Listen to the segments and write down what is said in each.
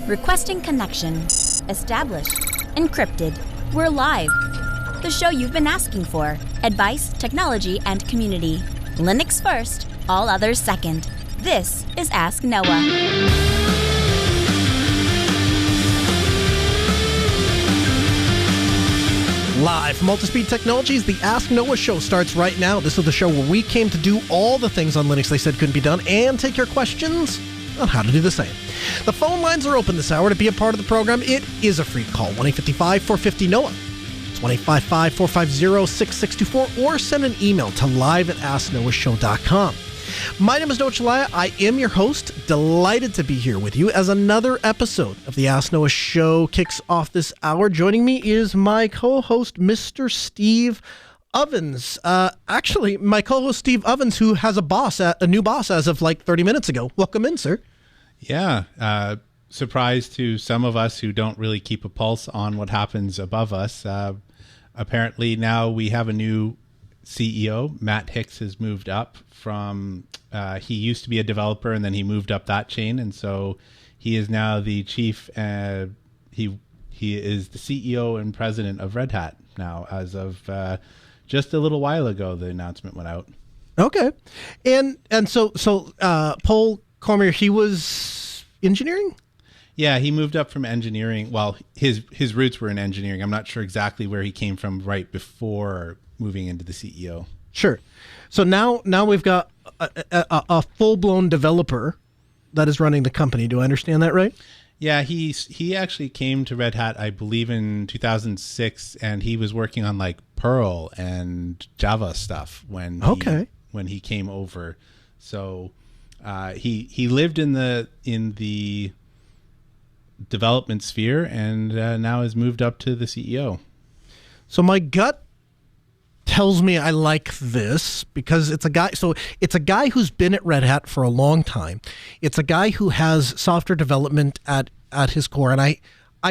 Requesting connection. Established. Encrypted. We're live. The show you've been asking for. Advice, technology, and community. Linux first, all others second. This is Ask Noah. Live from Multispeed Technologies, the Ask Noah show starts right now. This is the show where we came to do all the things on Linux they said couldn't be done and take your questions on how to do the same. The phone lines are open this hour. To be a part of the program, it is a free call. 1-855-450-NOAH. It's 1-855-450-6624, or send an email to live@asknoahshow.com. My name is Noah Chalaya. I am your host. Delighted to be here with you as another episode of the Ask Noah Show kicks off this hour. Joining me is my co-host, Mr. Steve Ovens. Actually, my co-host, Steve Ovens, who has a new boss as of like 30 minutes ago. Welcome in, sir. Yeah. Surprise to some of us who don't really keep a pulse on what happens above us. Apparently now we have a new CEO. Matt Hicks has moved up from, he used to be a developer and then he moved up that chain. And so he is now the chief, he is the CEO and president of Red Hat now as of just a little while ago. The announcement went out. Okay. And so Paul Cormier, he was engineering? Yeah, he moved up from engineering. Well, his roots were in engineering. I'm not sure exactly where he came from right before moving into the CEO. Sure. So now we've got a full-blown developer that is running the company. Do I understand that right? Yeah, he actually came to Red Hat, I believe, in 2006, and he was working on like Perl and Java stuff when he came over. So he lived in the development sphere and now has moved up to the CEO. So my gut tells me I like this because it's a guy who's been at Red Hat for a long time. It's a guy who has software development at his core. And I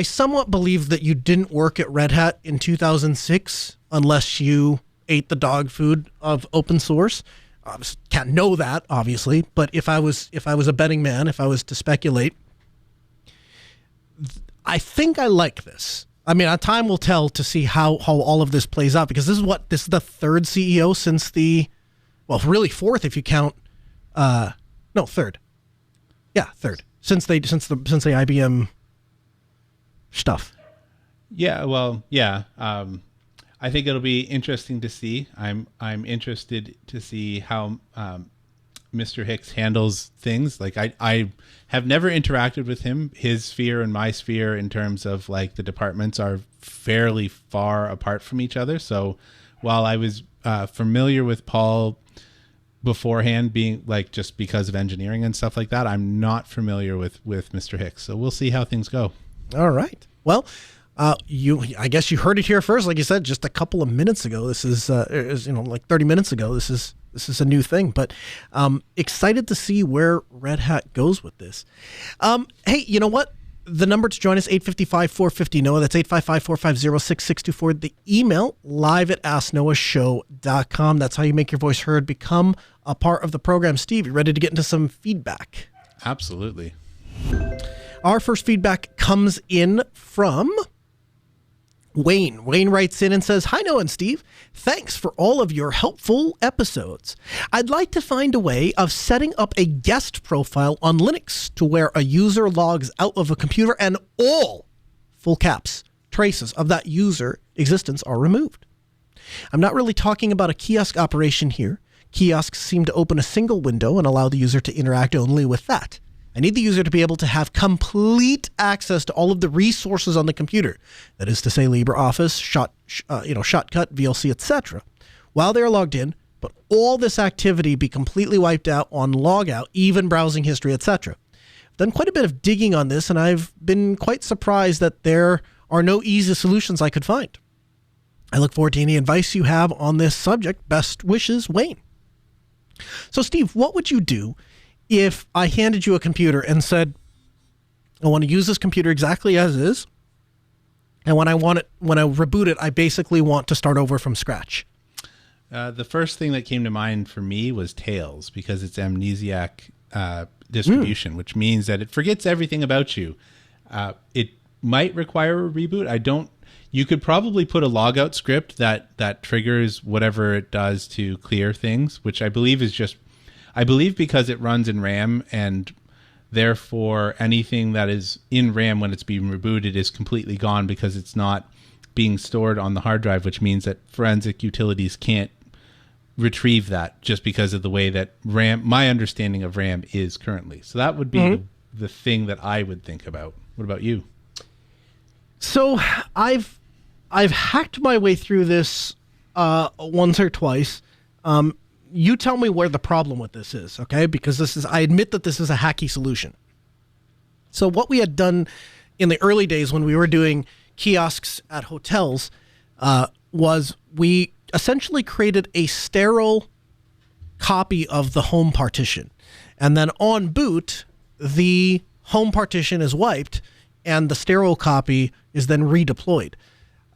somewhat believe that you didn't work at Red Hat in 2006 unless you ate the dog food of open source. Can't know that, obviously, but if I was a betting man, if I was to speculate, I think I like this. I mean, time will tell to see how all of this plays out, because this is the third CEO since really fourth if you count, third. Yeah, third since the IBM stuff. Yeah, well, yeah. I think it'll be interesting to see. I'm interested to see how Mr. Hicks handles things. Like I have never interacted with him. His sphere and my sphere in terms of like the departments are fairly far apart from each other. So while I was familiar with Paul beforehand, being like just because of engineering and stuff like that, I'm not familiar with Mr. Hicks. So we'll see how things go. All right. Well, I guess you heard it here first. Like you said, just a couple of minutes ago. This is like 30 minutes ago. This is a new thing, but excited to see where Red Hat goes with this. Hey, you know what? The number to join us, 855-450-NOAH. That's 855-450-6624. The email, live@asknoahshow.com. That's how you make your voice heard. Become a part of the program. Steve, you ready to get into some feedback? Absolutely. Our first feedback comes in from Wayne. Wayne writes in and says, "Hi, Noah and Steve. Thanks for all of your helpful episodes. I'd like to find a way of setting up a guest profile on Linux to where a user logs out of a computer and all, full caps, traces of that user existence are removed. I'm not really talking about a kiosk operation here. Kiosks seem to open a single window and allow the user to interact only with that. I need the user to be able to have complete access to all of the resources on the computer. That is to say, LibreOffice, Shotcut, VLC, etc. while they are logged in, but all this activity be completely wiped out on logout, even browsing history, etc. I've done quite a bit of digging on this, and I've been quite surprised that there are no easy solutions I could find. I look forward to any advice you have on this subject. Best wishes, Wayne." So, Steve, what would you do if I handed you a computer and said, I want to use this computer exactly as is, and when I reboot it, I basically want to start over from scratch? The first thing that came to mind for me was Tails, because it's amnesiac distribution, which means that it forgets everything about you. It might require a reboot. You could probably put a logout script that triggers whatever it does to clear things, which I believe because it runs in RAM, and therefore anything that is in RAM when it's being rebooted is completely gone because it's not being stored on the hard drive, which means that forensic utilities can't retrieve that just because of the way that my understanding of RAM is currently. So that would be the thing that I would think about. What about you? So I've hacked my way through this once or twice. You tell me where the problem with this is, okay? Because I admit that this is a hacky solution. So what we had done in the early days when we were doing kiosks at hotels was we essentially created a sterile copy of the home partition. And then on boot, the home partition is wiped and the sterile copy is then redeployed.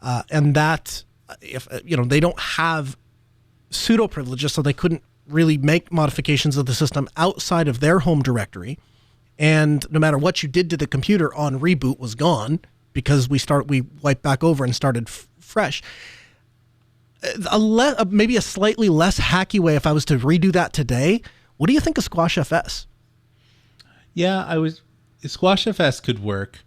And that, if they don't have pseudo privileges, so they couldn't really make modifications of the system outside of their home directory. And no matter what you did to the computer on reboot was gone because we wiped back over and started fresh. Maybe a slightly less hacky way, if I was to redo that today, what do you think of Squash FS? Yeah, Squash FS could work.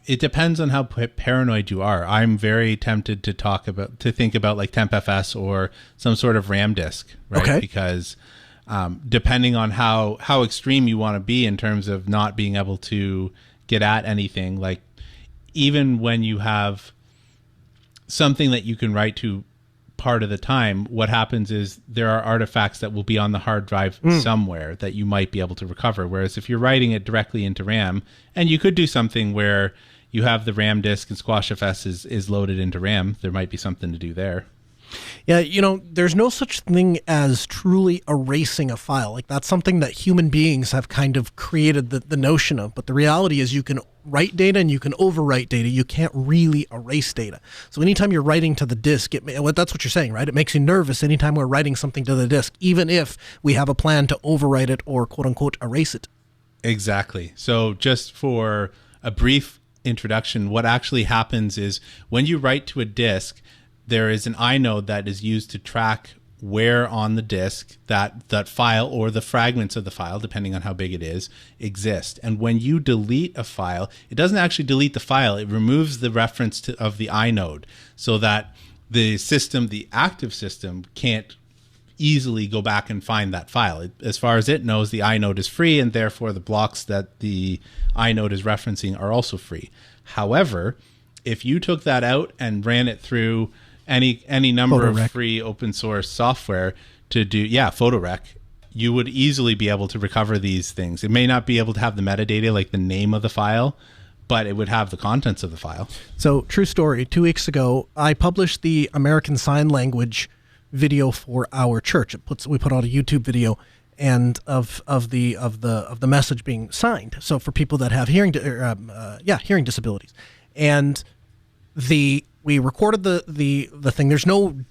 It depends on how paranoid you are. I'm very tempted to think about like TempFS or some sort of RAM disk, right? Okay. Because depending on how extreme you want to be in terms of not being able to get at anything, like even when you have something that you can write to part of the time, what happens is there are artifacts that will be on the hard drive somewhere that you might be able to recover. Whereas if you're writing it directly into RAM, and you could do something where you have the RAM disk and Squash FS is loaded into RAM, there might be something to do there. Yeah, there's no such thing as truly erasing a file. Like that's something that human beings have kind of created the notion of. But the reality is you can write data and you can overwrite data. You can't really erase data. So anytime you're writing to the disk, that's what you're saying, right? It makes you nervous anytime we're writing something to the disk, even if we have a plan to overwrite it or quote unquote erase it. Exactly. So just for a brief introduction, what actually happens is when you write to a disk, there is an inode that is used to track where on the disk that file or the fragments of the file, depending on how big it is, exist. And when you delete a file, it doesn't actually delete the file. It removes the reference of the inode so that the active system can't easily go back and find that file. As far as it knows, the inode is free, and therefore the blocks that the inode is referencing are also free. However, if you took that out and ran it through any number of free open source software to do, Photorec, you would easily be able to recover these things. It may not be able to have the metadata, like the name of the file, but it would have the contents of the file. So, true story, 2 weeks ago, I published the American Sign Language video for our church. We put out a YouTube video and of the message being signed. So for people that have hearing disabilities, and we recorded the thing. There's no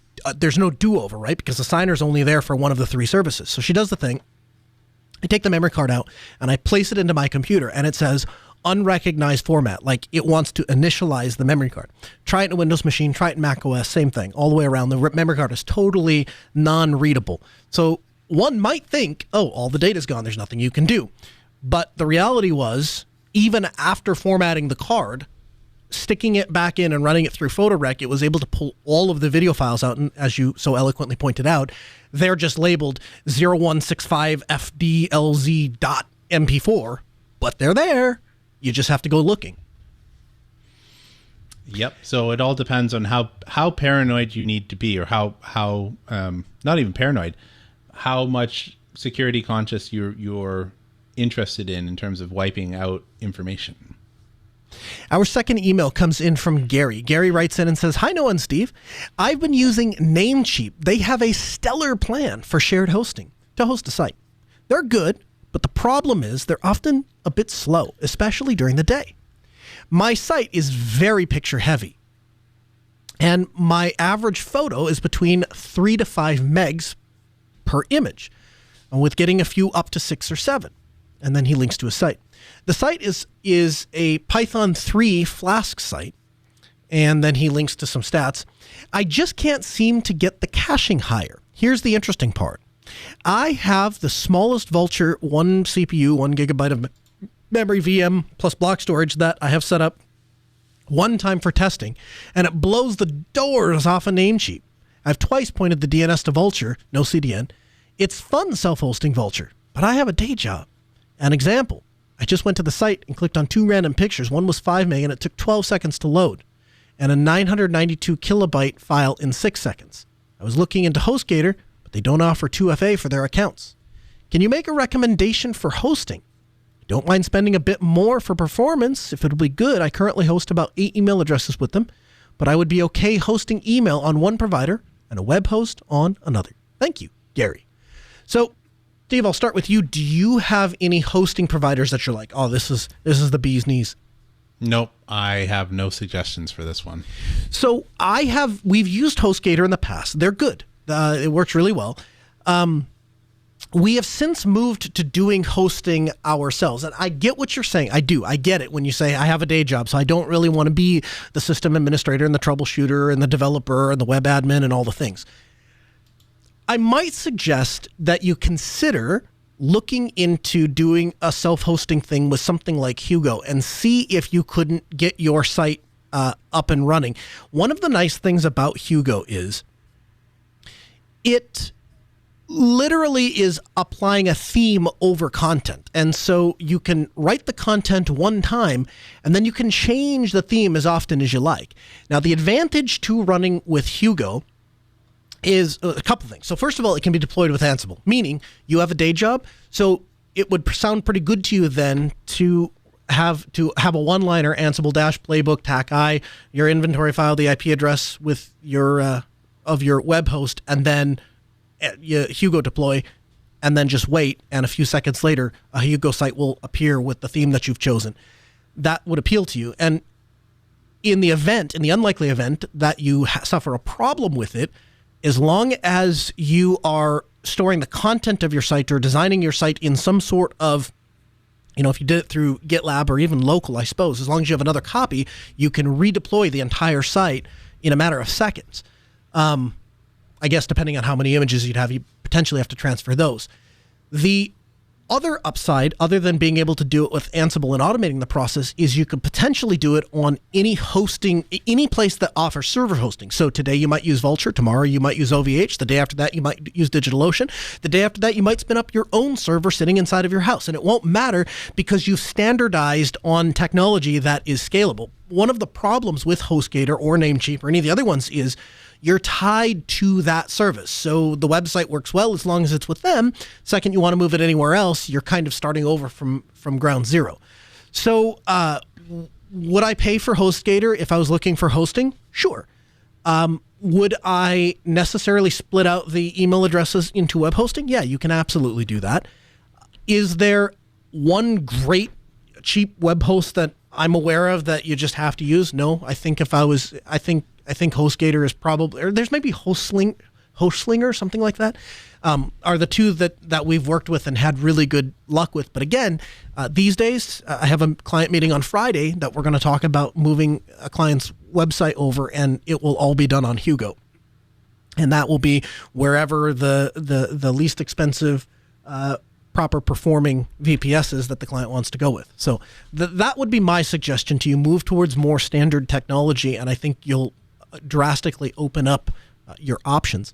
do-over, right? Because the signer's only there for one of the 3 services. So she does the thing. I take the memory card out and I place it into my computer, and it says unrecognized format, like it wants to initialize the memory card. Try it in a Windows machine, try it in Mac OS, same thing, all the way around. The memory card is totally non-readable. So one might think, oh, all the data's gone, there's nothing you can do. But the reality was, even after formatting the card, sticking it back in and running it through Photorec, it was able to pull all of the video files out, and as you so eloquently pointed out, they're just labeled 0165fdlz.mp4, but they're there. You just have to go looking. Yep. So it all depends on how paranoid you need to be, or how not even paranoid, how much security conscious you're interested in terms of wiping out information. Our second email comes in from Gary. Gary writes in and says, "Hi, Noah and Steve. I've been using Namecheap. They have a stellar plan for shared hosting to host a site. They're good, but the problem is they're often a bit slow, especially during the day. My site is very picture heavy, and my average photo is between 3 to 5 megs per image, with getting a few up to 6 or 7. And then he links to a site. The site is a Python 3 Flask site. And then he links to some stats. I just can't seem to get the caching higher. Here's the interesting part. I have the smallest Vultr, 1 CPU, 1 gigabyte of memory VM plus block storage that I have set up one time for testing, and it blows the doors off a Namecheap. I've twice pointed the DNS to Vultr, no CDN. It's fun self-hosting Vultr, but I have a day job. An example, I just went to the site and clicked on 2 random pictures. One was 5 meg and it took 12 seconds to load, and a 992 kilobyte file in 6 seconds. I was looking into HostGator, but they don't offer 2FA for their accounts. Can you make a recommendation for hosting? Don't mind spending a bit more for performance if it'll be good. I currently host about 8 email addresses with them, but I would be okay hosting email on one provider and a web host on another. Thank you, Gary. So, Dave, I'll start with you. Do you have any hosting providers that you're like, oh, this is the bee's knees? Nope, I have no suggestions for this one. So we've used HostGator in the past. They're good. It works really well. We have since moved to doing hosting ourselves. And I get what you're saying. I do. I get it when you say I have a day job, so I don't really want to be the system administrator and the troubleshooter and the developer and the web admin and all the things. I might suggest that you consider looking into doing a self-hosting thing with something like Hugo and see if you couldn't get your site up and running. One of the nice things about Hugo is it literally is applying a theme over content. And so you can write the content one time, and then you can change the theme as often as you like. Now, the advantage to running with Hugo is a couple things. So first of all, it can be deployed with Ansible, meaning you have a day job. So it would sound pretty good to you then to have a one-liner Ansible dash playbook TACI, your inventory file, the IP address with your of your web host, and then Hugo deploy, and then just wait, and a few seconds later, a Hugo site will appear with the theme that you've chosen. That would appeal to you. And in the unlikely event that you suffer a problem with it, as long as you are storing the content of your site or designing your site in some sort of, if you did it through GitLab or even local, I suppose, as long as you have another copy, you can redeploy the entire site in a matter of seconds. I guess depending on how many images you'd have, you potentially have to transfer those. The other upside, other than being able to do it with Ansible and automating the process, is you could potentially do it on any place that offers server hosting. So today you might use Vultr, tomorrow you might use OVH, the day after that you might use DigitalOcean, the day after that you might spin up your own server sitting inside of your house, and it won't matter because you've standardized on technology that is scalable. One of the problems with HostGator or Namecheap or any of the other ones is you're tied to that service. So the website works well as long as it's with them. Second, you want to move it anywhere else, you're kind of starting over from ground zero. So would I pay for HostGator if I was looking for hosting? Sure. Would I necessarily split out the email addresses into web hosting? Yeah, you can absolutely do that. Is there one great cheap web host that I'm aware of that you just have to use? No, I think HostGator is probably, or there's maybe HostSlinger, something like that, are the two that we've worked with and had really good luck with. But again, these days, I have a client meeting on Friday that we're going to talk about moving a client's website over, and it will all be done on Hugo. And that will be wherever the least expensive, proper performing VPS is that the client wants to go with. So that would be my suggestion to you. Move towards more standard technology, and I think you'll drastically open up your options.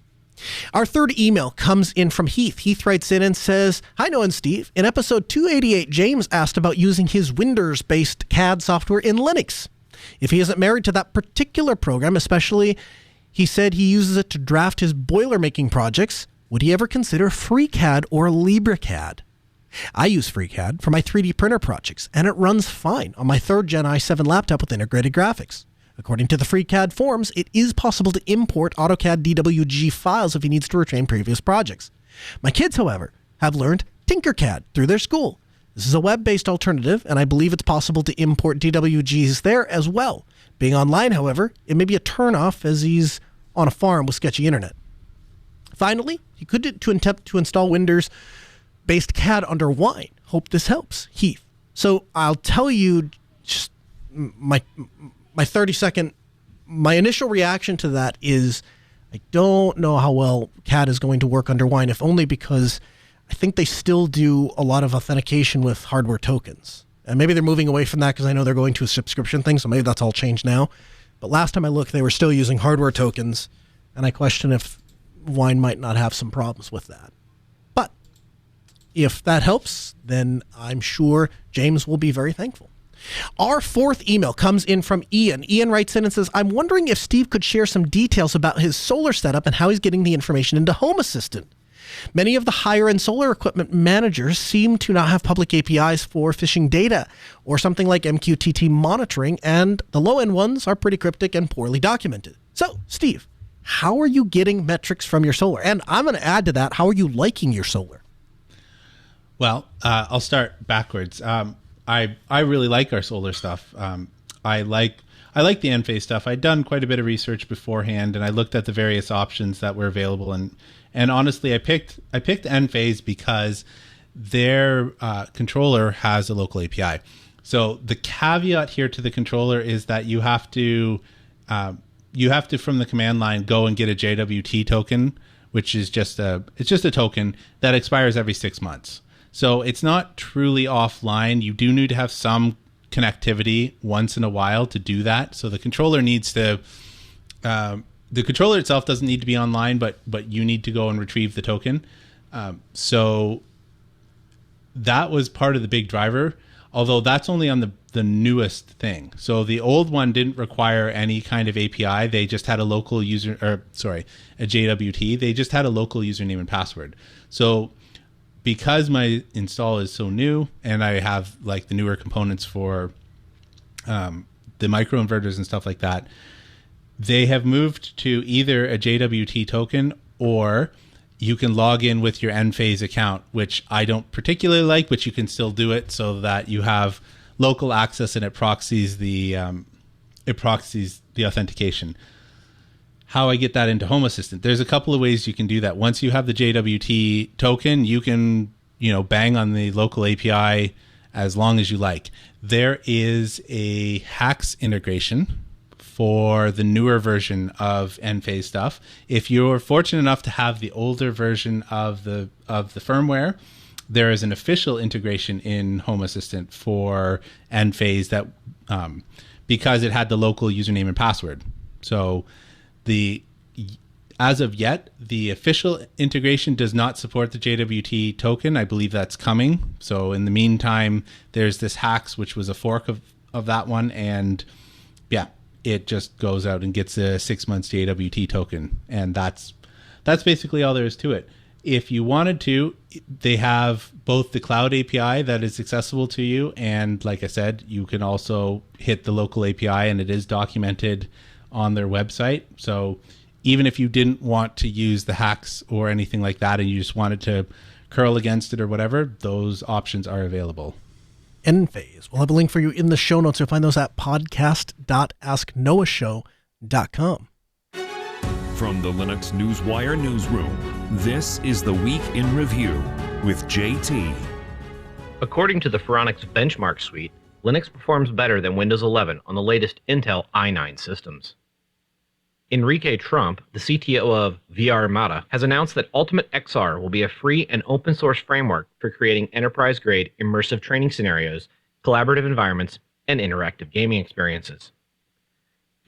Our third email comes in from Heath. Heath writes in and says, "Hi, Noah and Steve. In episode 288, James asked about using his Windows-based CAD software in Linux. If he isn't married to that particular program, especially he said he uses it to draft his boiler-making projects, would he ever consider FreeCAD or LibreCAD? I use FreeCAD for my 3D printer projects, and it runs fine on my 3rd Gen i7 laptop with integrated graphics. According to the FreeCAD forums, it is possible to import AutoCAD DWG files if he needs to retrain previous projects. My kids, however, have learned Tinkercad through their school. This is a web-based alternative, and I believe it's possible to import DWGs there as well. Being online, however, it may be a turn-off as he's on a farm with sketchy internet. Finally, he could attempt to install Windows-based CAD under Wine. Hope this helps, Heath. So I'll tell you just my 30-second, my initial reaction to that is I don't know how well CAD is going to work under Wine, if only because I think they still do a lot of authentication with hardware tokens. And maybe they're moving away from that because I know they're going to a subscription thing, so maybe that's all changed now. But last time I looked, they were still using hardware tokens, and I question if Wine might not have some problems with that. But if that helps, then I'm sure James will be very thankful. Our fourth email comes in from Ian. Ian writes in and says, I'm wondering if Steve could share some details about his solar setup and how he's getting the information into Home Assistant. Many of the higher-end solar equipment managers seem to not have public APIs for phishing data or something like MQTT monitoring, and the low-end ones are pretty cryptic and poorly documented. So, Steve, how are you getting metrics from your solar? And I'm going to add to that, how are you liking your solar? Well, I'll start backwards. I really like our solar stuff. I like the Enphase stuff. I'd done quite a bit of research beforehand, and I looked at the various options that were available. And honestly, I picked Enphase because their controller has a local API. So the caveat here to the controller is that you have to from the command line go and get a JWT token, which is just a token that expires every 6 months. So it's not truly offline. You do need to have some connectivity once in a while to do that. So the controller needs to, the controller itself doesn't need to be online, but you need to go and retrieve the token. So that was part of the big driver, although that's only on the newest thing. So the old one didn't require any kind of API. They just had a local a JWT. They just had a local username and password. So because my install is so new and I have like the newer components for the microinverters and stuff like that, they have moved to either a JWT token or you can log in with your Enphase account, which I don't particularly like, but you can still do it so that you have local access and it proxies the authentication. How I get that into Home Assistant. There's a couple of ways you can do that. Once you have the JWT token, you can, bang on the local API as long as you like. There is a hacks integration for the newer version of Enphase stuff. If you're fortunate enough to have the older version of the firmware, there is an official integration in Home Assistant for Enphase that because it had the local username and password. So as of yet, the official integration does not support the JWT token. I believe that's coming. So in the meantime, there's this hacks, which was a fork of that one. And yeah, it just goes out and gets a 6 months JWT token. And that's basically all there is to it. If you wanted to, they have both the cloud API that is accessible to you. And like I said, you can also hit the local API and it is documented on their website. So even if you didn't want to use the hacks or anything like that and you just wanted to curl against it or whatever, those options are available. Enphase. We'll have a link for you in the show notes. You'll find those at podcast.asknoahshow.com. From the Linux Newswire newsroom, this is the Week in Review with JT. According to the Phoronix benchmark suite, Linux performs better than Windows 11 on the latest Intel i9 systems. Enrique Trump, the CTO of VRMata, has announced that Ultimate XR will be a free and open source framework for creating enterprise-grade immersive training scenarios, collaborative environments, and interactive gaming experiences.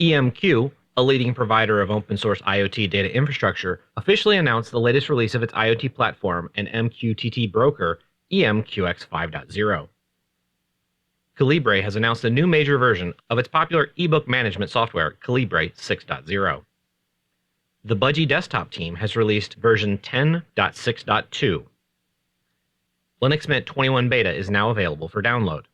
EMQ, a leading provider of open source IoT data infrastructure, officially announced the latest release of its IoT platform and MQTT broker, EMQX 5.0. Calibre has announced a new major version of its popular ebook management software, Calibre 6.0. The Budgie desktop team has released version 10.6.2. Linux Mint 21 Beta is now available for download.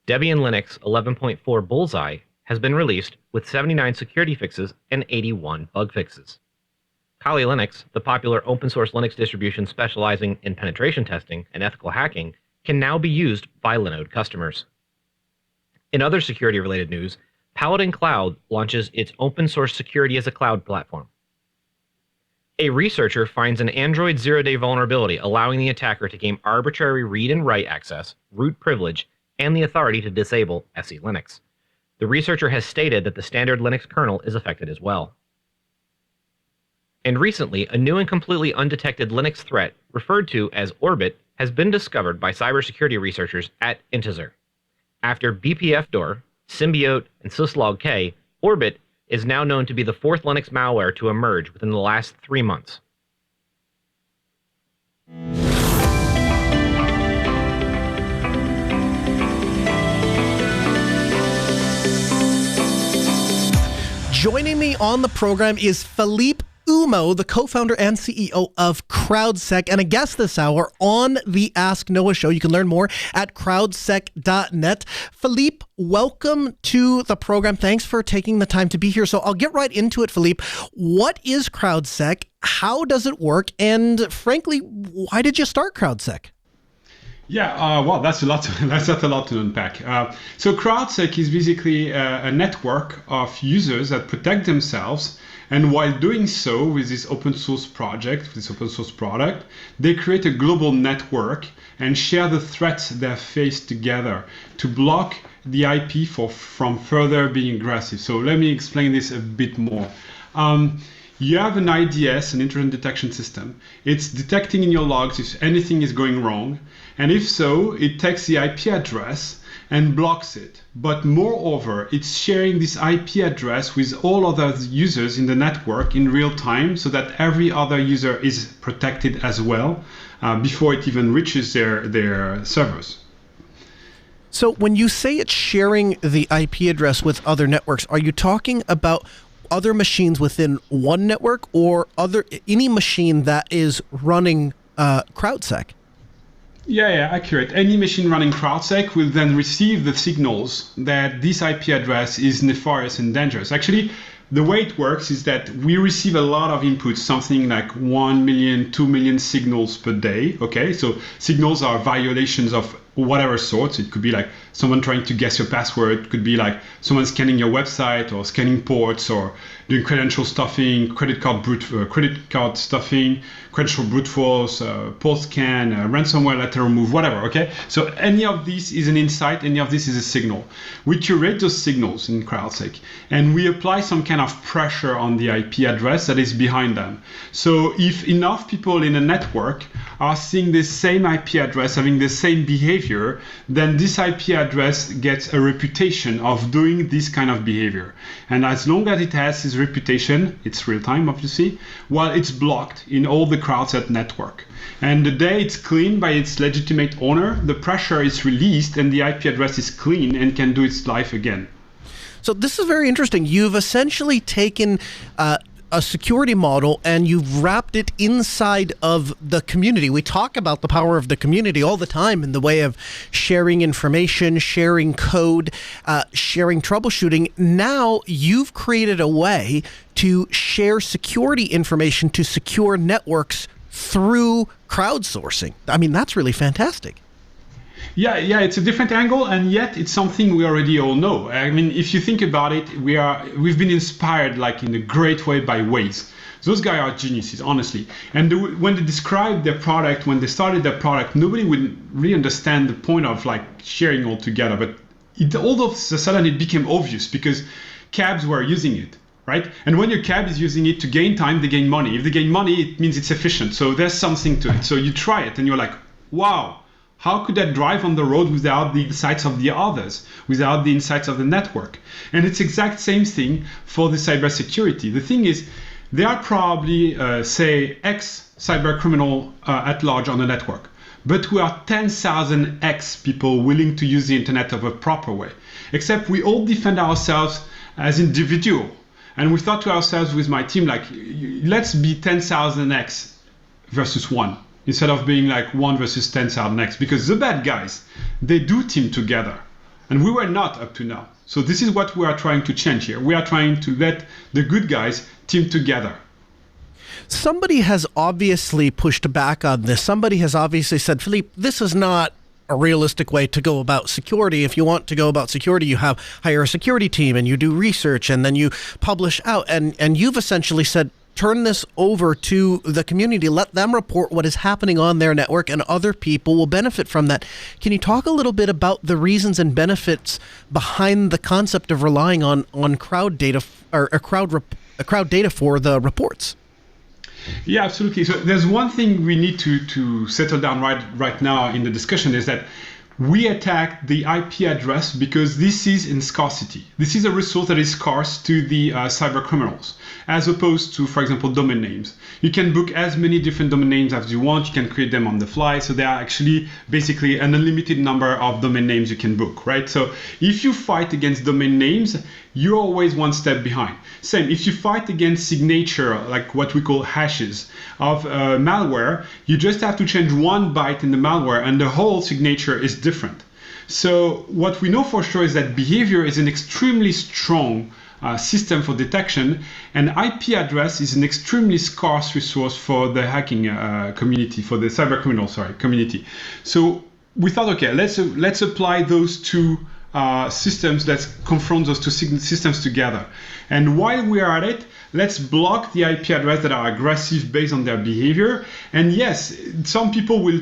Debian Linux 11.4 Bullseye has been released with 79 security fixes and 81 bug fixes. Kali Linux, the popular open source Linux distribution specializing in penetration testing and ethical hacking, can now be used by Linode customers. In other security-related news, Paladin Cloud launches its open source security as a cloud platform. A researcher finds an Android zero-day vulnerability allowing the attacker to gain arbitrary read and write access, root privilege, and the authority to disable SE Linux. The researcher has stated that the standard Linux kernel is affected as well. And recently, a new and completely undetected Linux threat, referred to as Orbit, has been discovered by cybersecurity researchers at Intezer. After BPFDOR, Symbiote, and syslog-k, Orbit is now known to be the fourth Linux malware to emerge within the last 3 months. Joining me on the program is Philippe Humeau, the co-founder and CEO of CrowdSec, and a guest this hour on the Ask Noah show. You can learn more at crowdsec.net. Philippe, welcome to the program. Thanks for taking the time to be here. So I'll get right into it, Philippe. What is CrowdSec? How does it work? And frankly, why did you start CrowdSec? Yeah, well, that's a lot to unpack. So CrowdSec is basically a network of users that protect themselves, and while doing so with this open source project, this open source product, they create a global network and share the threats they face together to block the IP from further being aggressive. So let me explain this a bit more. You have an IDS, an intrusion detection system. It's detecting in your logs if anything is going wrong. And if so, it takes the IP address and blocks it. But moreover, it's sharing this IP address with all other users in the network in real time so that every other user is protected as well before it even reaches their servers. So when you say it's sharing the IP address with other networks, are you talking about other machines within one network or any machine that is running CrowdSec? Yeah, accurate. Any machine running CrowdSec will then receive the signals that this IP address is nefarious and dangerous. Actually, the way it works is that we receive a lot of inputs, something like 1 million, 2 million signals per day. Okay, so signals are violations of whatever sorts. It could be like someone trying to guess your password. It could be like someone scanning your website or scanning ports or doing credential stuffing, credit card stuffing, credential brute force, port scan, ransomware letter remove, whatever. Okay, so any of this is an insight. Any of this is a signal. We curate those signals in CrowdSec, and we apply some kind of pressure on the IP address that is behind them. So if enough people in a network are seeing the same IP address, having the same behavior, then this IP address gets a reputation of doing this kind of behavior. And as long as it has this reputation, it's real time, obviously, well, it's blocked in all the CrowdSec network. And the day it's cleaned by its legitimate owner, the pressure is released and the IP address is clean and can do its life again. So this is very interesting. You've essentially taken a security model and you've wrapped it inside of the community. We talk about the power of the community all the time in the way of sharing information, sharing code, sharing troubleshooting. Now you've created a way to share security information to secure networks through crowdsourcing. I mean, that's really fantastic. Yeah, it's a different angle, and yet it's something we already all know. I mean, if you think about it, we've been inspired like in a great way by Waze. Those guys are geniuses, honestly. And when they described their product, when they started their product, nobody would really understand the point of like sharing all together. But all of a sudden it became obvious because cabs were using it, right? And when your cab is using it to gain time, they gain money. If they gain money, it means it's efficient. So there's something to it. So you try it and you're like, wow. How could I drive on the road without the insights of the others, without the insights of the network? And it's exact same thing for the cybersecurity. The thing is, there are probably, say, X cyber criminal at large on the network, but we are 10,000 X people willing to use the internet of a proper way. Except we all defend ourselves as individual. And we thought to ourselves with my team, like, let's be 10,000 X versus 1. Instead of being like 1 versus 10,000 X, because the bad guys, they do team together. And we were not up to now. So this is what we are trying to change here. We are trying to let the good guys team together. Somebody has obviously pushed back on this. Somebody has obviously said, Philippe, this is not a realistic way to go about security. If you want to go about security, you hire a security team and you do research and then you publish out. And you've essentially said, turn this over to the community, let them report what is happening on their network, and other people will benefit from that. Can you talk a little bit about the reasons and benefits behind the concept of relying on crowd data or crowd data for the reports? Yeah, absolutely. So there's one thing we need to settle down right now in the discussion is that we attack the IP address because this is in scarcity. This is a resource that is scarce to the cyber criminals, as opposed to, for example, domain names. You can book as many different domain names as you want. You can create them on the fly. So there are actually basically an unlimited number of domain names you can book, right? So if you fight against domain names, you're always one step behind. Same, if you fight against signature, like what we call hashes of malware, you just have to change one byte in the malware and the whole signature is different. So what we know for sure is that behavior is an extremely strong system for detection, and IP address is an extremely scarce resource for the hacking community, for the cyber criminal community. So we thought, okay, let's apply those two systems, let's confront those two systems together. And while we are at it, let's block the IP address that are aggressive based on their behavior. And yes, some people will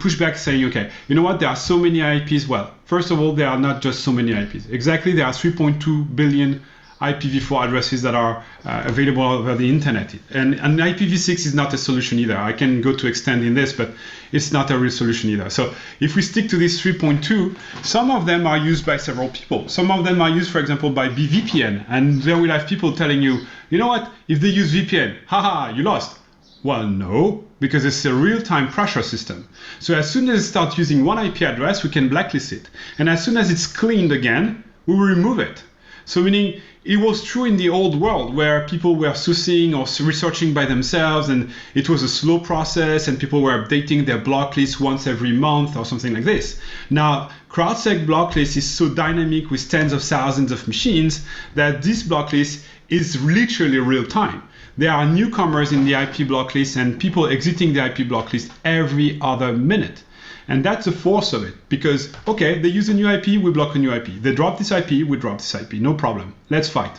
push back saying, okay, you know what, there are so many IPs. Well, first of all, there are not just so many IPs. Exactly, there are 3.2 billion IPv4 addresses that are available over the internet. And IPv6 is not a solution either. I can go to extend in this, but it's not a real solution either. So if we stick to this 3.2, some of them are used by several people. Some of them are used, for example, by BVPN. And there will have people telling you, you know what, if they use VPN, haha, you lost. Well, no, because it's a real-time pressure system. So as soon as it starts using one IP address, we can blacklist it. And as soon as it's cleaned again, we will remove it. So meaning it was true in the old world where people were sourcing or researching by themselves, and it was a slow process and people were updating their block list once every month or something like this. Now, CrowdSec block list is so dynamic with tens of thousands of machines that this block list is literally real time. There are newcomers in the IP block list and people exiting the IP block list every other minute. And that's the force of it, because, okay, they use a new IP, we block a new IP. They drop this IP, we drop this IP. No problem. Let's fight.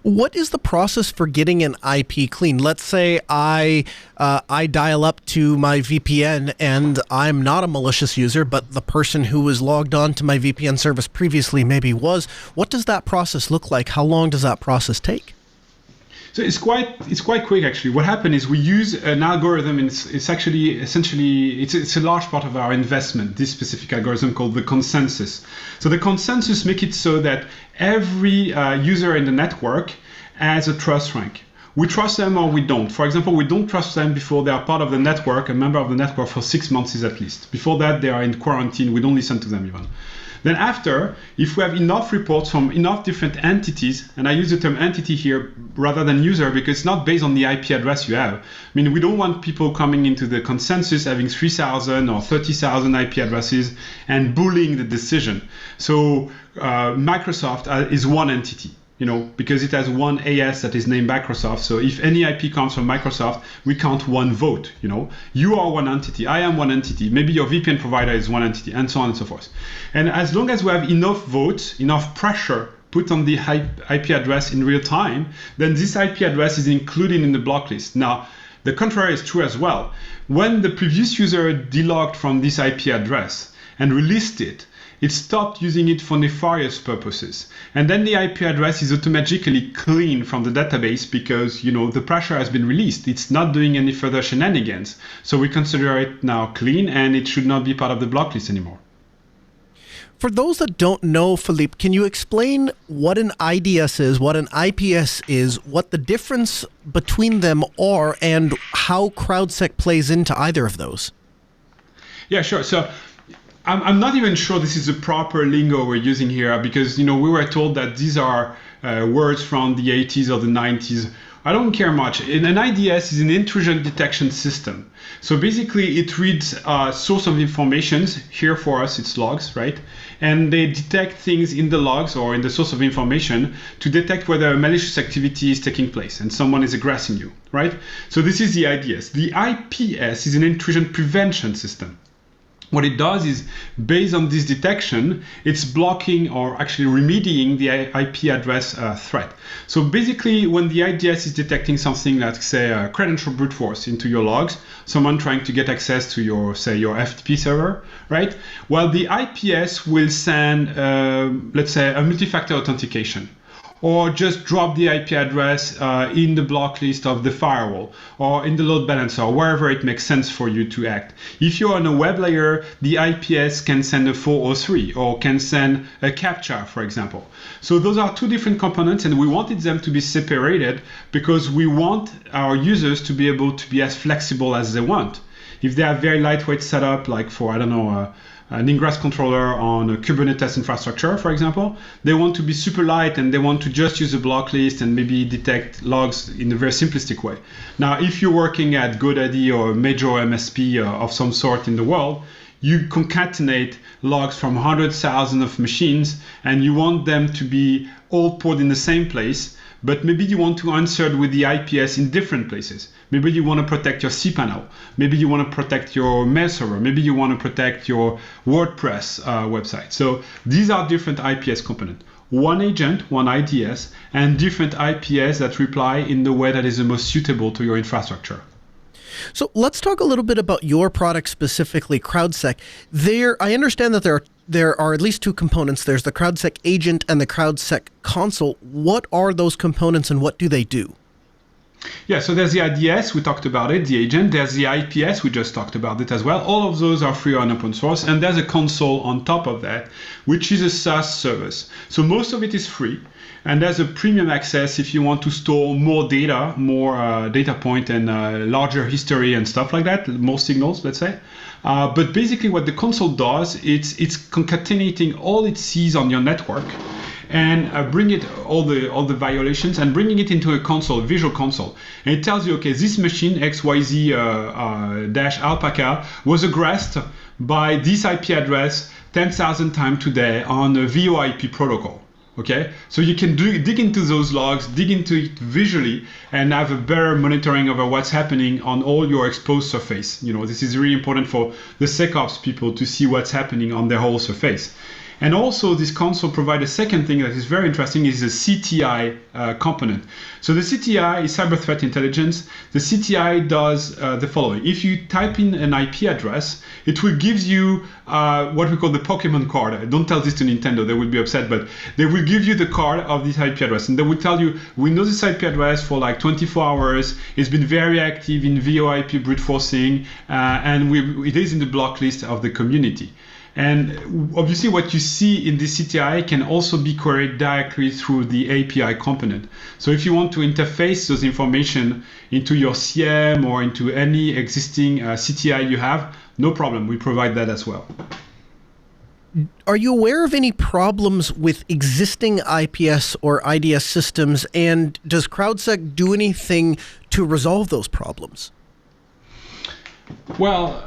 What is the process for getting an IP clean? Let's say I dial up to my VPN and I'm not a malicious user, but the person who was logged on to my VPN service previously maybe was. What does that process look like? How long does that process take? So it's quite quick actually. What happened is we use an algorithm, and it's actually essentially it's a large part of our investment. This specific algorithm called the consensus. So the consensus makes it so that every user in the network has a trust rank. We trust them or we don't. For example, we don't trust them before they are part of the network, a member of the network for 6 months at least. Before that, they are in quarantine. We don't listen to them even. Then after, if we have enough reports from enough different entities, and I use the term entity here rather than user because it's not based on the IP address you have. I mean, we don't want people coming into the consensus having 3,000 or 30,000 IP addresses and bullying the decision. So Microsoft is one entity. Because it has one AS that is named Microsoft. So if any IP comes from Microsoft, we count one vote. You are one entity. I am one entity. Maybe your VPN provider is one entity, and so on and so forth. And as long as we have enough votes, enough pressure put on the IP address in real time, then this IP address is included in the block list. Now, the contrary is true as well. When the previous user delogged from this IP address and released it, it stopped using it for nefarious purposes. And then the IP address is automatically cleaned from the database because, the pressure has been released. It's not doing any further shenanigans. So we consider it now clean and it should not be part of the block list anymore. For those that don't know, Philippe, can you explain what an IDS is, what an IPS is, what the difference between them are, and how CrowdSec plays into either of those? Yeah, sure. So I'm not even sure this is the proper lingo we're using here because, we were told that these are words from the 80s or the 90s. I don't care much. An IDS is an intrusion detection system. So basically it reads source of information. Here for us, it's logs, right? And they detect things in the logs or in the source of information to detect whether a malicious activity is taking place and someone is aggressing you, right? So this is the IDS. The IPS is an intrusion prevention system. What it does is, based on this detection, it's blocking or actually remedying the IP address threat. So basically, when the IDS is detecting something like, say, a credential brute force into your logs, someone trying to get access to your, say, your FTP server, right? Well, the IPS will send, let's say, a multi-factor authentication, or just drop the IP address in the block list of the firewall, or in the load balancer, or wherever it makes sense for you to act. If you're on a web layer, the IPS can send a 403, or can send a CAPTCHA, for example. So those are two different components, and we wanted them to be separated because we want our users to be able to be as flexible as they want. If they have very lightweight setup, like for, I don't know, an ingress controller on a Kubernetes infrastructure, for example, they want to be super light and they want to just use a block list and maybe detect logs in a very simplistic way. Now, if you're working at GoDaddy or a major MSP of some sort in the world, you concatenate logs from hundreds of thousands of machines and you want them to be all put in the same place, but maybe you want to insert with the IPS in different places. Maybe you want to protect your cPanel. Maybe you want to protect your mail server. Maybe you want to protect your WordPress website. So these are different IPS components. One agent, one IDS, and different IPS that reply in the way that is the most suitable to your infrastructure. So let's talk a little bit about your product specifically, CrowdSec. I understand that there are at least two components. There's the CrowdSec agent and the CrowdSec console. What are those components and what do they do? Yeah, so there's the IDS, we talked about it, the agent. There's the IPS, we just talked about it as well. All of those are free and open source. And there's a console on top of that, which is a SaaS service. So most of it is free. And there's a premium access if you want to store more data, more data point and larger history and stuff like that, more signals, let's say. But basically what the console does, it's concatenating all it sees on your network and bring it all the violations and bringing it into a console, a visual console. And it tells you, okay, this machine XYZ dash alpaca was aggressed by this IP address 10,000 times today on a VoIP protocol. Okay, so you can dig into those logs, dig into it visually, and have a better monitoring over what's happening on all your exposed surface. You know, this is really important for the SecOps people to see what's happening on their whole surface. And also, this console provides a second thing that is very interesting, is a Cti component. So the Cti is cyber threat intelligence. The Cti does the following. If you type in an IP address, it will give you what we call the Pokemon card. Don't tell this to Nintendo, they will be upset, but they will give you the card of this IP address. And they will tell you, we know this IP address for like 24 hours. It's been very active in VoIP brute forcing, and it is in the block list of the community. And obviously what you see in this Cti can also be queried directly through the API component. So if you want to interface those information into your CM or into any existing Cti you have, no problem, we provide that as well. Are you aware of any problems with existing IPS or IDS systems, and does CrowdSec do anything to resolve those problems? Well,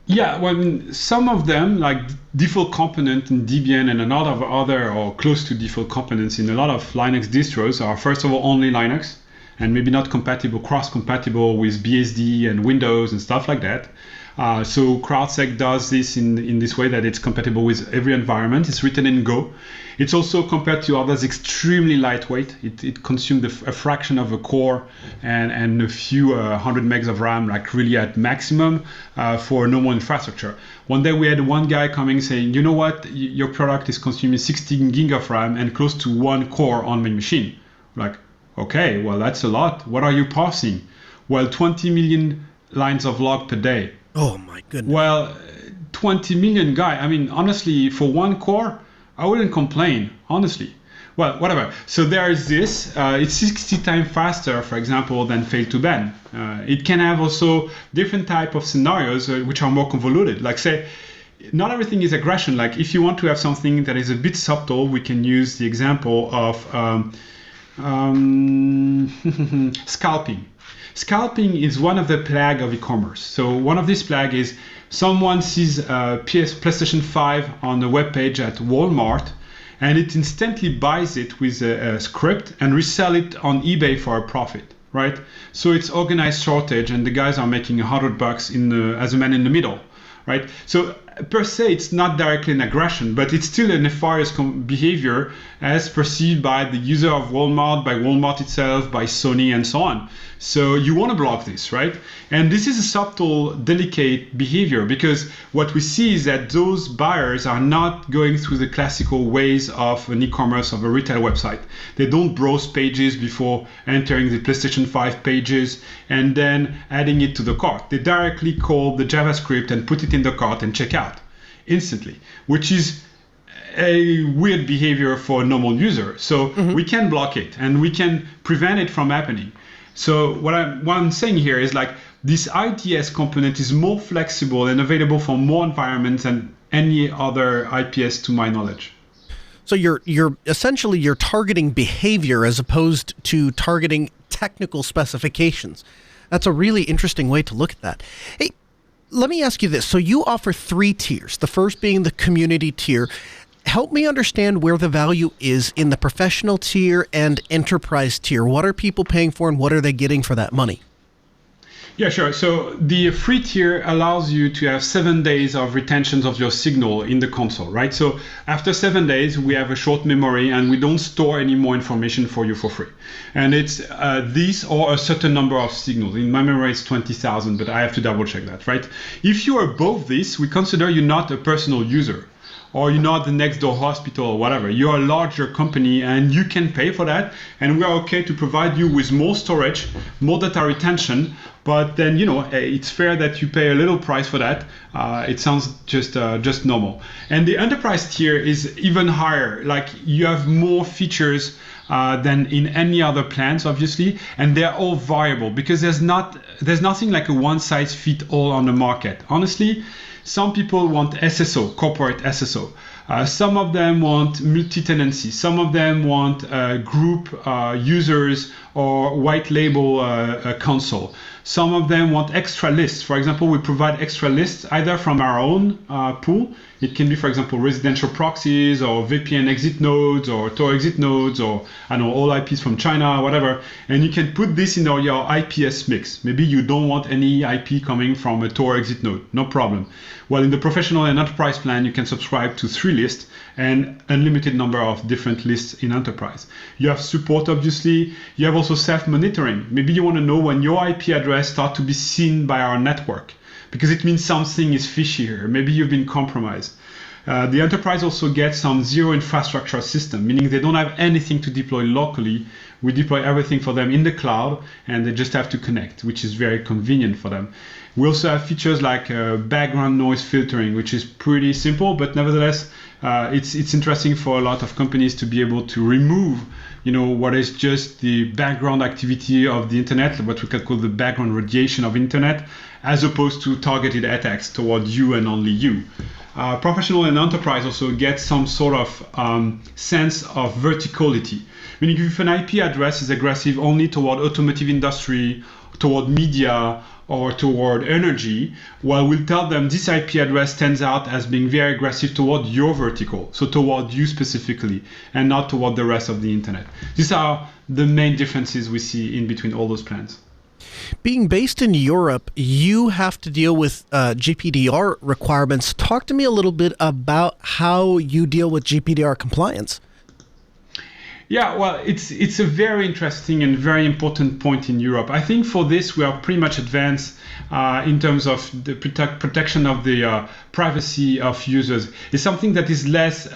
yeah, well, some of them, like default component in Debian and a lot of other or close to default components in a lot of Linux distros are, first of all, only Linux and maybe not compatible, cross-compatible with BSD and Windows and stuff like that. So CrowdSec does this in this way that it's compatible with every environment. It's written in Go. It's also, compared to others, extremely lightweight. It consumes a fraction of a core and a few 100 megs of RAM, like really at maximum for a normal infrastructure. One day we had one guy coming saying, you know what, your product is consuming 16 gig of RAM and close to one core on my machine. Like, okay, well, that's a lot. What are you parsing? Well, 20 million lines of log per day. Oh my goodness. Well, 20 million guy. I mean, honestly, for one core, I wouldn't complain, honestly. Well, whatever. So there is this. It's 60 times faster, for example, than fail to ban. It can have also different type of scenarios which are more convoluted. Like say, not everything is aggression. Like if you want to have something that is a bit subtle, we can use the example of scalping. Scalping is one of the plague of e-commerce. So one of these plague is someone sees PlayStation 5 on a web page at Walmart, and it instantly buys it with a script and resell it on eBay for a profit, right? So it's organized shortage, and the guys are making $100 as a man in the middle, right? So per se, it's not directly an aggression, but it's still a nefarious behavior as perceived by the user of Walmart, by Walmart itself, by Sony, and so on. So you want to block this, right? And this is a subtle, delicate behavior, because what we see is that those buyers are not going through the classical ways of an e-commerce, of a retail website. They don't browse pages before entering the PlayStation 5 pages and then adding it to the cart. They directly call the JavaScript and put it in the cart and check out instantly, which is a weird behavior for a normal user. So we can block it and we can prevent it from happening. So what I'm saying here is like this IDS component is more flexible and available for more environments than any other IPS to my knowledge. So you're essentially targeting behavior as opposed to targeting technical specifications. That's a really interesting way to look at that. Hey, let me ask you this. So you offer 3 tiers, the first being the community tier. Help me understand where the value is in the professional tier and enterprise tier. What are people paying for and what are they getting for that money? Yeah, sure. So the free tier allows you to have 7 days of retention of your signal in the console, right? So after 7 days, we have a short memory and we don't store any more information for you for free. And it's this or a certain number of signals. In my memory, it's 20,000, but I have to double check that, right? If you are above this, we consider you not a personal user, or you're not the next door hospital or whatever. You're a larger company and you can pay for that. And we are okay to provide you with more storage, more data retention. But then, it's fair that you pay a little price for that. It sounds just normal. And the enterprise tier is even higher. Like you have more features than in any other plans, obviously, and they're all variable because there's nothing like a one size fit all on the market. Honestly, some people want SSO, corporate SSO. Some of them want multi-tenancy. Some of them want group users or white label console. Some of them want extra lists. For example, we provide extra lists either from our own pool. It can be, for example, residential proxies or VPN exit nodes or Tor exit nodes or all IPs from China, whatever. And you can put this in your IPS mix. Maybe you don't want any IP coming from a Tor exit node. No problem. Well, in the professional and enterprise plan, you can subscribe to 3 lists and unlimited number of different lists in enterprise. You have support, obviously. You have also self-monitoring. Maybe you want to know when your IP address starts to be seen by our network, because it means something is fishy here. Maybe you've been compromised. The enterprise also gets some zero infrastructure system, meaning they don't have anything to deploy locally. We deploy everything for them in the cloud, and they just have to connect, which is very convenient for them. We also have features like background noise filtering, which is pretty simple, but nevertheless, it's interesting for a lot of companies to be able to remove, what is just the background activity of the internet, what we can call the background radiation of internet, as opposed to targeted attacks toward you and only you. Professional and enterprise also get some sort of sense of verticality. Meaning if an IP address is aggressive only toward automotive industry, toward media, or toward energy, well, we'll tell them this IP address stands out as being very aggressive toward your vertical, so toward you specifically, and not toward the rest of the internet. These are the main differences we see in between all those plans. Being based in Europe, you have to deal with GPDR requirements. Talk to me a little bit about how you deal with GPDR compliance. Yeah, well, it's a very interesting and very important point in Europe. I think for this, we are pretty much advanced in terms of the protection of the privacy of users. It's something that is less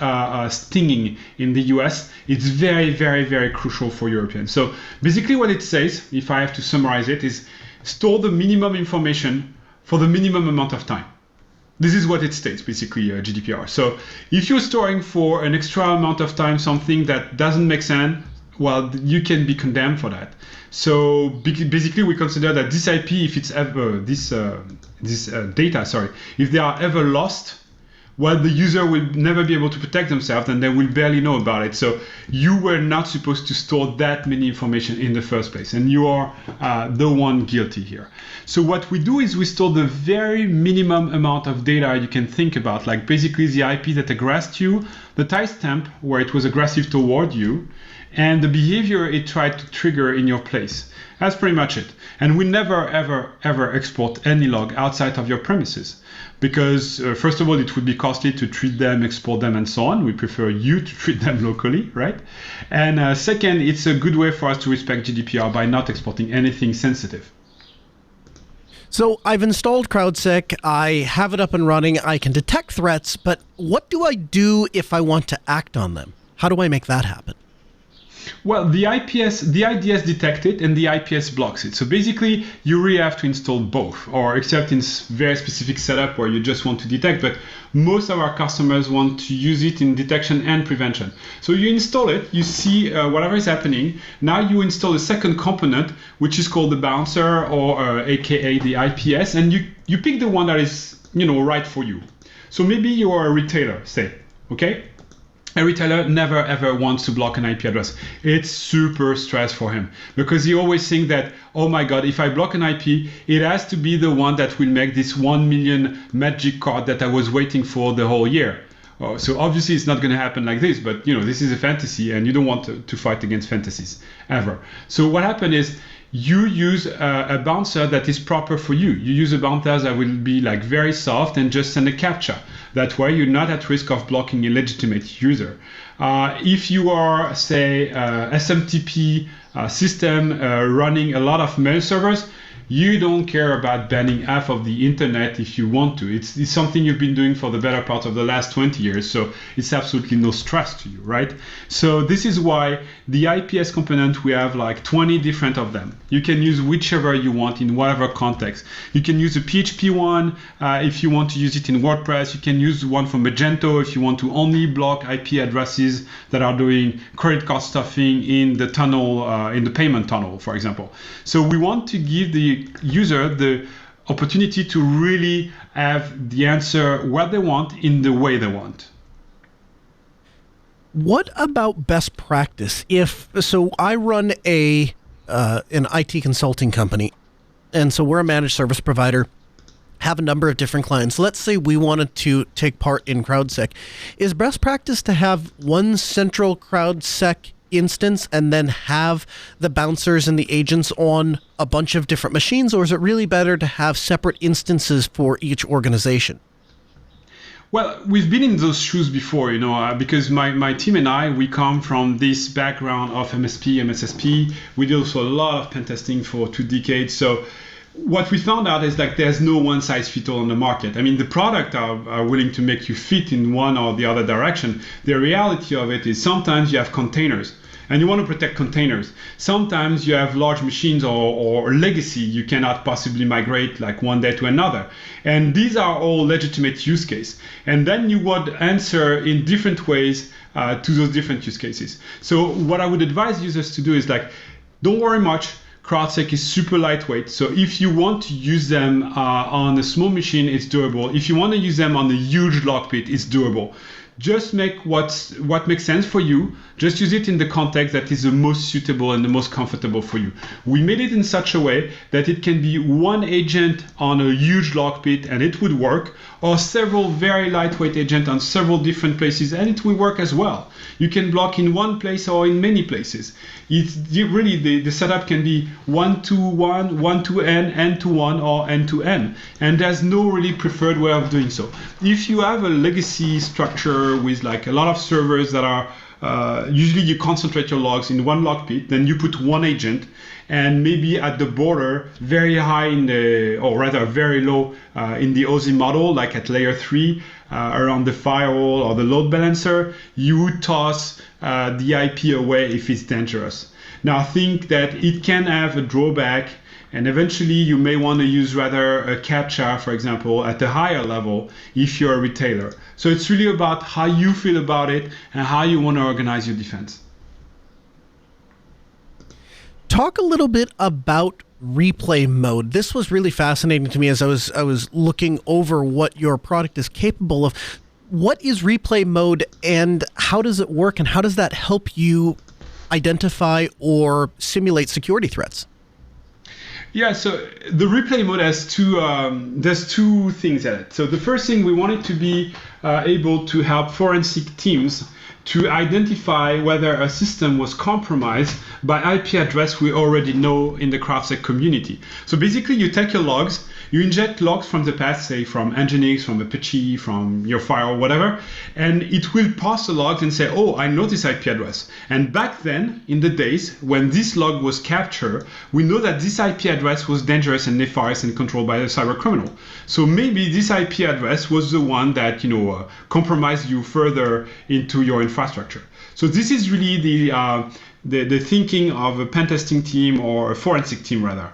stinging in the US. It's very, very, very crucial for Europeans. So basically what it says, if I have to summarize it, is store the minimum information for the minimum amount of time. This is what it states, basically, GDPR. So if you're storing for an extra amount of time something that doesn't make sense, well, you can be condemned for that. So basically, we consider that this IP, if it's ever this data, if they are ever lost, well, the user will never be able to protect themselves, and they will barely know about it. So you were not supposed to store that many information in the first place, and you are the one guilty here. So what we do is we store the very minimum amount of data you can think about, like basically the IP that aggressed you, the timestamp where it was aggressive toward you, and the behavior it tried to trigger in your place. That's pretty much it. And we never, ever, ever export any log outside of your premises. because first of all, it would be costly to treat them, export them, and so on. We prefer you to treat them locally, right? And second, it's a good way for us to respect GDPR by not exporting anything sensitive. So I've installed CrowdSec, I have it up and running, I can detect threats, but what do I do if I want to act on them? How do I make that happen? Well, the IDS detects it and the IPS blocks it. So basically, you really have to install both, or except in very specific setup where you just want to detect. But most of our customers want to use it in detection and prevention. So you install it, you see whatever is happening. Now you install a second component, which is called the bouncer, or AKA the IPS, and you pick the one that is right for you. So maybe you are a retailer, say, okay? A retailer never ever wants to block an IP address. It's super stress for him because he always thinks that, oh my God, if I block an IP, it has to be the one that will make this 1 million magic card that I was waiting for the whole year. So obviously it's not going to happen like this, but this is a fantasy and you don't want to fight against fantasies ever. So what happened is you use a bouncer that is proper for you. You use a bouncer that will be like very soft and just send a captcha. That way you're not at risk of blocking a legitimate user. If you are, say, SMTP system running a lot of mail servers, you don't care about banning half of the internet if you want to. It's something you've been doing for the better part of the last 20 years, so it's absolutely no stress to you, right? So this is why the IPS component, we have like 20 different of them. You can use whichever you want in whatever context. You can use a PHP one if you want to use it in WordPress. You can use one from Magento if you want to only block IP addresses that are doing credit card stuffing in the tunnel, in the payment tunnel, for example. So we want to give the user the opportunity to really have the answer what they want in the way they want. What about best practice? So I run an IT consulting company, and so we're a managed service provider, have a number of different clients. Let's say we wanted to take part in CrowdSec. Is best practice to have one central CrowdSec instance and then have the bouncers and the agents on a bunch of different machines, or is it really better to have separate instances for each organization? Well, we've been in those shoes before, because my team and I, we come from this background of MSP, MSSP. We did also a lot of pen testing for 2 decades. So what we found out is like there's no one size fits all on the market. I mean, the product are willing to make you fit in one or the other direction. The reality of it is sometimes you have containers and you want to protect containers. Sometimes you have large machines or legacy you cannot possibly migrate like one day to another. And these are all legitimate use case. And then you would answer in different ways to those different use cases. So what I would advise users to do is like, don't worry much. CrowdSec is super lightweight. So if you want to use them on a small machine, it's doable. If you want to use them on a huge lockpit, it's doable. Just make what makes sense for you. Just use it in the context that is the most suitable and the most comfortable for you. We made it in such a way that it can be one agent on a huge lockpit and it would work, or several very lightweight agents on several different places and it will work as well. You can block in one place or in many places. It's really the setup can be 1 to 1, 1 to n, n to 1, or n to n. And there's no really preferred way of doing so. If you have a legacy structure with like a lot of servers that are usually you concentrate your logs in one lockpit, then you put one agent, and maybe at the border, very high or rather very low in the OSI model, like at layer 3, around the firewall or the load balancer, you would toss the IP away if it's dangerous. Now, I think that it can have a drawback, and eventually you may want to use rather a captcha, for example, at a higher level if you're a retailer. So it's really about how you feel about it and how you want to organize your defense. Talk a little bit about replay mode. This was really fascinating to me as I was looking over what your product is capable of. What is replay mode and how does it work, and how does that help you identify or simulate security threats? Yeah, so the replay mode has there's two things in it. So the first thing, we want it to be able to help forensic teams to identify whether a system was compromised by IP address we already know in the CrowdSec community. So basically, you take your logs, you inject logs from the past, say from Nginx, from Apache, from your firewall, whatever, and it will parse the logs and say, oh, I know this IP address. And back then, in the days when this log was captured, we know that this IP address was dangerous and nefarious and controlled by a cyber criminal. So maybe this IP address was the one that compromised you further into your infrastructure. So this is really the thinking of a pen testing team or a forensic team rather.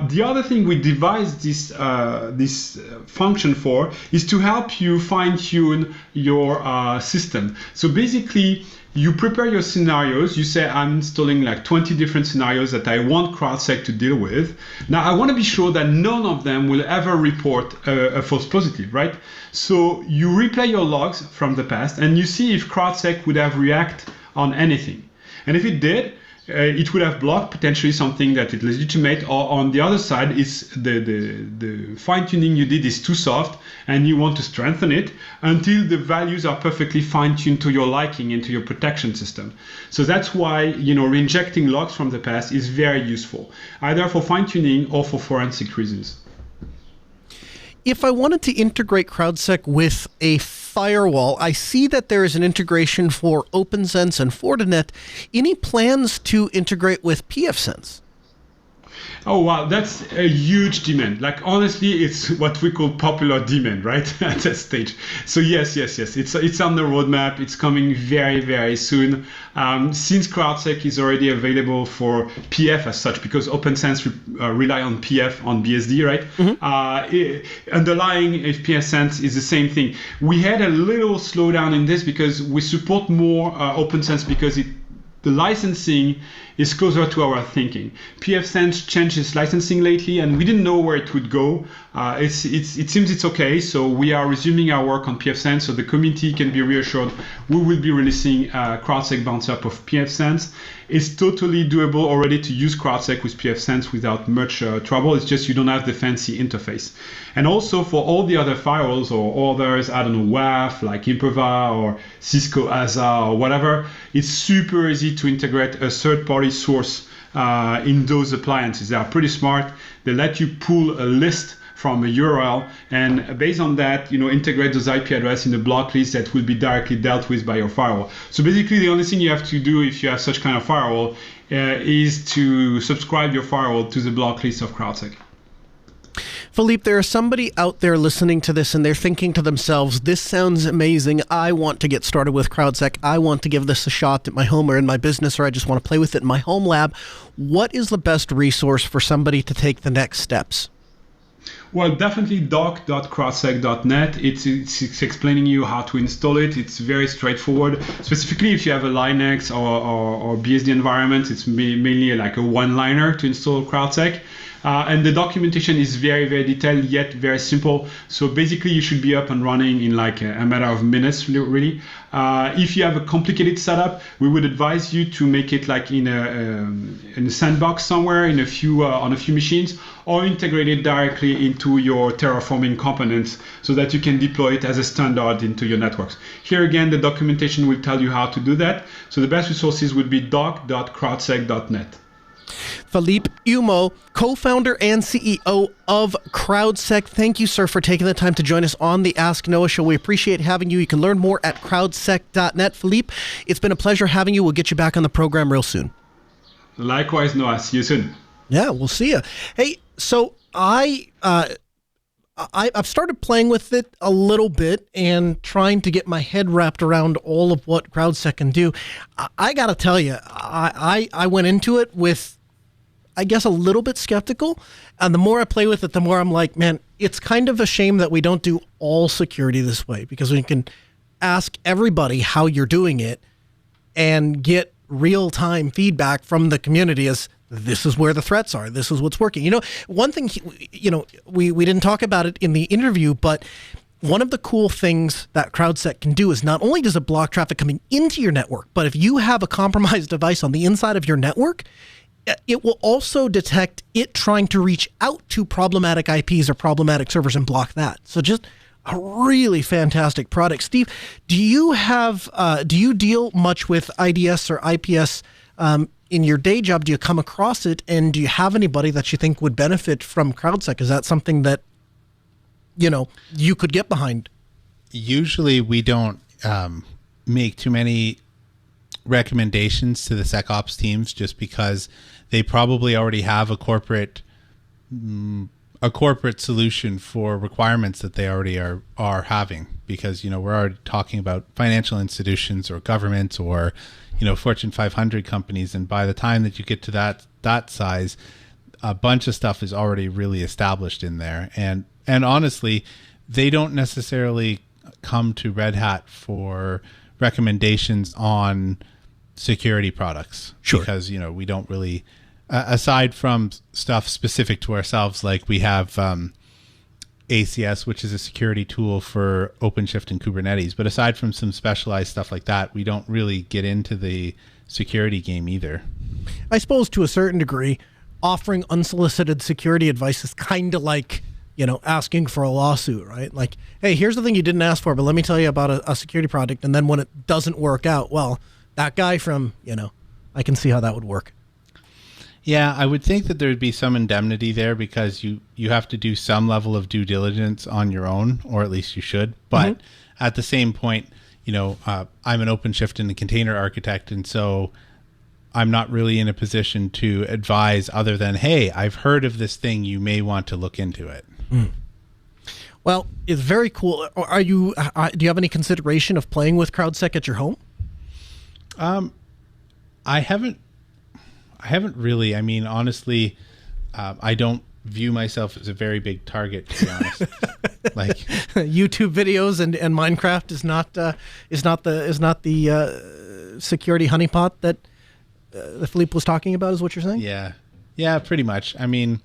The other thing we devised this function for is to help you fine-tune your system. So basically, you prepare your scenarios. You say, I'm installing like 20 different scenarios that I want CrowdSec to deal with. Now, I want to be sure that none of them will ever report a false positive, right? So you replay your logs from the past and you see if CrowdSec would have reacted on anything. And if it did, it would have blocked potentially something that is legitimate, or on the other side is the fine-tuning you did is too soft and you want to strengthen it until the values are perfectly fine-tuned to your liking and to your protection system. So that's why reinjecting logs from the past is very useful, either for fine-tuning or for forensic reasons. If I wanted to integrate CrowdSec with a firewall, I see that there is an integration for Opensense and Fortinet. Any plans to integrate with Pfsense? Oh, wow, that's a huge demand. Like, honestly, it's what we call popular demand, right, at that stage. So yes. It's on the roadmap. It's coming very, very soon. Since CrowdSec is already available for PF as such, because Opensense rely on PF, on BSD, right? Mm-hmm. Underlying Pfsense is the same thing. We had a little slowdown in this because we support more Opensense because the licensing is closer to our thinking. Pfsense changed its licensing lately, and we didn't know where it would go. It seems it's okay, so we are resuming our work on Pfsense, so the community can be reassured. We will be releasing CrowdSec bounce up of Pfsense. It's totally doable already to use CrowdSec with Pfsense without much trouble. It's just you don't have the fancy interface. And also for all the other firewalls or others, I don't know, WAF, like Imperva or Cisco ASA or whatever, it's super easy to integrate a third-party source in those appliances. They are pretty smart. They let you pull a list from a URL, and based on that, integrate those IP address in a block list that will be directly dealt with by your firewall. So basically, the only thing you have to do if you have such kind of firewall is to subscribe your firewall to the block list of CrowdSec. Philippe, there is somebody out there listening to this and they're thinking to themselves, this sounds amazing. I want to get started with CrowdSec. I want to give this a shot at my home or in my business, or I just want to play with it in my home lab. What is the best resource for somebody to take the next steps? Well, definitely doc.crowdsec.net. It's explaining you how to install it. It's very straightforward. Specifically, if you have a Linux or BSD environment, it's mainly like a one-liner to install CrowdSec. And the documentation is very, very detailed, yet very simple. So basically, you should be up and running in like a matter of minutes, really. If you have a complicated setup, we would advise you to make it like in a sandbox somewhere on a few machines, or integrate it directly into your terraforming components so that you can deploy it as a standard into your networks. Here again, the documentation will tell you how to do that. So the best resources would be doc.crowdsec.net. Philippe Humeau, co-founder and CEO of CrowdSec. Thank you, sir, for taking the time to join us on the Ask Noah show. We appreciate having you. You can learn more at crowdsec.net. Philippe, it's been a pleasure having you. We'll get you back on the program real soon. Likewise, Noah. See you soon. Yeah, we'll see you. Hey, so I've started playing with it a little bit and trying to get my head wrapped around all of what CrowdSec can do. I got to tell you, I went into it with, I guess, a little bit skeptical. And the more I play with it, the more I'm like, man, it's kind of a shame that we don't do all security this way, because we can ask everybody how you're doing it and get real-time feedback from the community as this is where the threats are. This is what's working. One thing, we didn't talk about it in the interview, but one of the cool things that CrowdSec can do is not only does it block traffic coming into your network, but if you have a compromised device on the inside of your network, it will also detect it trying to reach out to problematic IPs or problematic servers and block that. So just a really fantastic product. Steve, do you deal much with IDS or IPS in your day job? Do you come across it, and do you have anybody that you think would benefit from CrowdSec? Is that something that, you could get behind? Usually we don't make too many recommendations to the SecOps teams, just because they probably already have a corporate solution for requirements that they already are having, because we're already talking about financial institutions or governments or Fortune 500 companies, and by the time that you get to that size, a bunch of stuff is already really established in there, and honestly, they don't necessarily come to Red Hat for recommendations on security products. Sure. Because we don't really, aside from stuff specific to ourselves, like we have ACS, which is a security tool for OpenShift and Kubernetes. But aside from some specialized stuff like that, we don't really get into the security game either. I suppose to a certain degree, offering unsolicited security advice is kind of like, asking for a lawsuit, right? Like, hey, here's the thing you didn't ask for, but let me tell you about a security project. And then when it doesn't work out, well, that guy from, I can see how that would work. Yeah, I would think that there would be some indemnity there, because you have to do some level of due diligence on your own, or at least you should. But at the same point, I'm an OpenShift and a container architect, and so I'm not really in a position to advise other than, hey, I've heard of this thing, you may want to look into it. Well, it's very cool. Do you have any consideration of playing with CrowdSec at your home? I haven't really. I mean, honestly, I don't view myself as a very big target, to be honest. Like YouTube videos and Minecraft is not the security honeypot that Philippe was talking about, is what you're saying? Yeah, pretty much. I mean,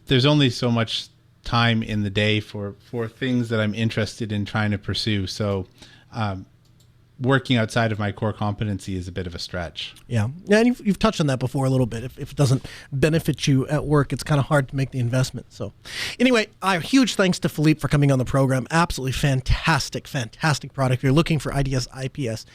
there's only so much time in the day for things that I'm interested in trying to pursue. So working outside of my core competency is a bit of a stretch. Yeah, and you've touched on that before a little bit. If it doesn't benefit you at work, it's kind of hard to make the investment. So anyway, huge thanks to Philippe for coming on the program. Absolutely fantastic product. If you're looking for IDS, IPS.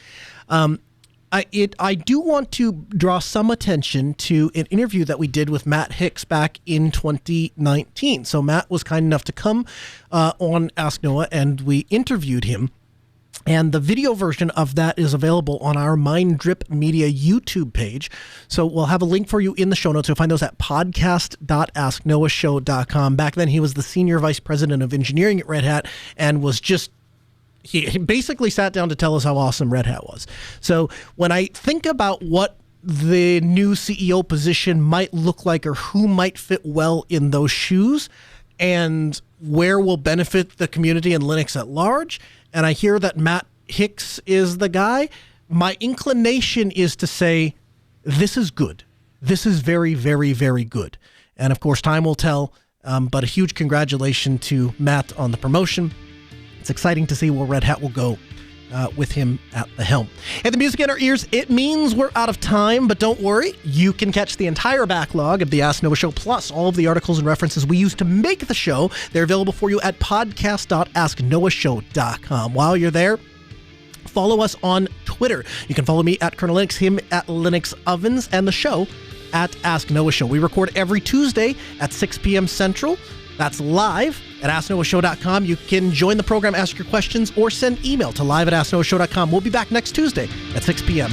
I do want to draw some attention to an interview that we did with Matt Hicks back in 2019. So Matt was kind enough to come on Ask Noah, and we interviewed him. And the video version of that is available on our Mind Drip Media YouTube page. So we'll have a link for you in the show notes. You'll find those at podcast.asknoahshow.com. Back then, he was the Senior Vice President of Engineering at Red Hat, and was he basically sat down to tell us how awesome Red Hat was. So when I think about what the new CEO position might look like, or who might fit well in those shoes, and where will benefit the community and Linux at large, and I hear that Matt Hicks is the guy, my inclination is to say, this is good. This is very, very, very good. And of course, time will tell, but a huge congratulations to Matt on the promotion. It's exciting to see where Red Hat will go with him at the helm. And the music in our ears, it means we're out of time, but don't worry. You can catch the entire backlog of the Ask Noah Show, plus all of the articles and references we used to make the show. They're available for you at podcast.asknoahshow.com. While you're there, follow us on Twitter. You can follow me at Colonel Linux, him at Linux Ovens, and the show at Ask Noah Show. We record every Tuesday at 6 p.m. Central. That's live at asknoahshow.com. You can join the program, ask your questions, or send email to live@asknoahshow.com. We'll be back next Tuesday at 6 p.m.